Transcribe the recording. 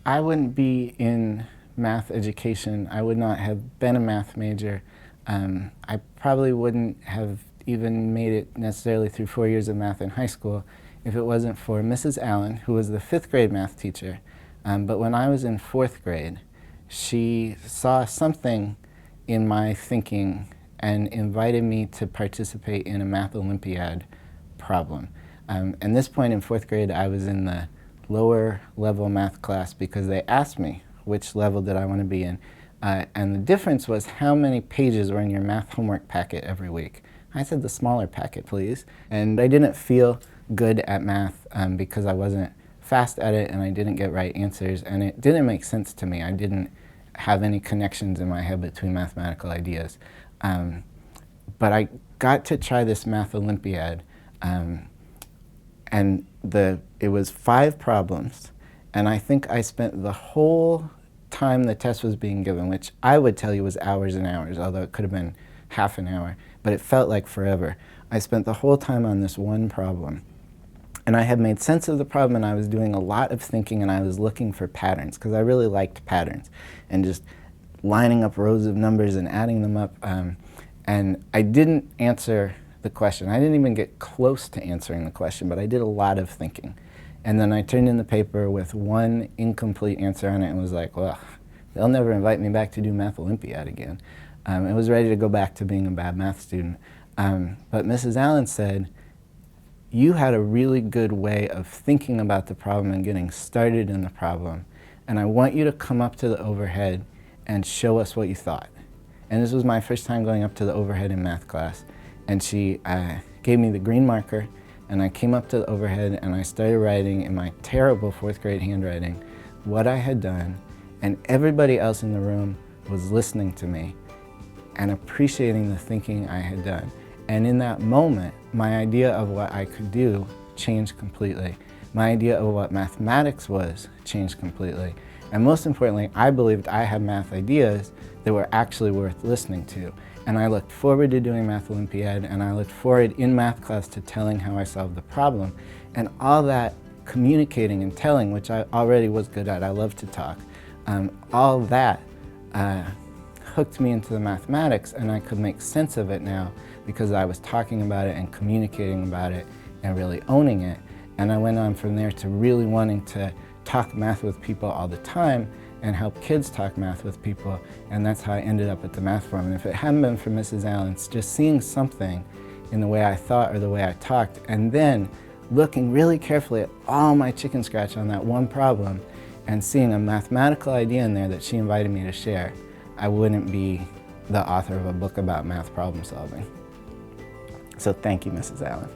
I wouldn't be in math education. I would not have been a math major. I probably wouldn't have even made it necessarily through 4 years of math in high school if it wasn't for Mrs. Allen, who was the 5th grade math teacher. But when I was in 4th grade, she saw something in my thinking and invited me to participate in a math Olympiad problem. At this point in 4th grade, I was in the lower level math class because they asked me which level did I want to be in. And the difference was how many pages were in your math homework packet every week. I said the smaller packet, please. And I didn't feel good at math because I wasn't fast at it and I didn't get right answers, and it didn't make sense to me. I didn't have any connections in my head between mathematical ideas. But I got to try this math Olympiad, and it was 5 problems, and I think I spent the whole time the test was being given, which I would tell you was hours and hours, although it could have been half an hour, but it felt like forever. I spent the whole time on this one problem. And I had made sense of the problem, and I was doing a lot of thinking, and I was looking for patterns, because I really liked patterns, and just lining up rows of numbers and adding them up. And I didn't answer the question. I didn't even get close to answering the question, but I did a lot of thinking. And then I turned in the paper with one incomplete answer on it and was like, well, they'll never invite me back to do Math Olympiad again. I was ready to go back to being a bad math student. But Mrs. Allen said, you had a really good way of thinking about the problem and getting started in the problem, and I want you to come up to the overhead and show us what you thought. And this was my first time going up to the overhead in math class, and she gave me the green marker, and I came up to the overhead and I started writing in my terrible 4th grade handwriting what I had done, and everybody else in the room was listening to me and appreciating the thinking I had done. And in that moment, my idea of what I could do changed completely. My idea of what mathematics was changed completely. And most importantly, I believed I had math ideas that were actually worth listening to. And I looked forward to doing Math Olympiad, and I looked forward in math class to telling how I solved the problem. And all that communicating and telling, which I already was good at, I love to talk, all that hooked me into the mathematics, and I could make sense of it now because I was talking about it and communicating about it and really owning it. And I went on from there to really wanting to talk math with people all the time and help kids talk math with people, and that's how I ended up at the Math Forum. And if it hadn't been for Mrs. Allen, just seeing something in the way I thought or the way I talked, and then looking really carefully at all my chicken scratch on that one problem and seeing a mathematical idea in there that she invited me to share, I wouldn't be the author of a book about math problem solving. So thank you, Mrs. Allen.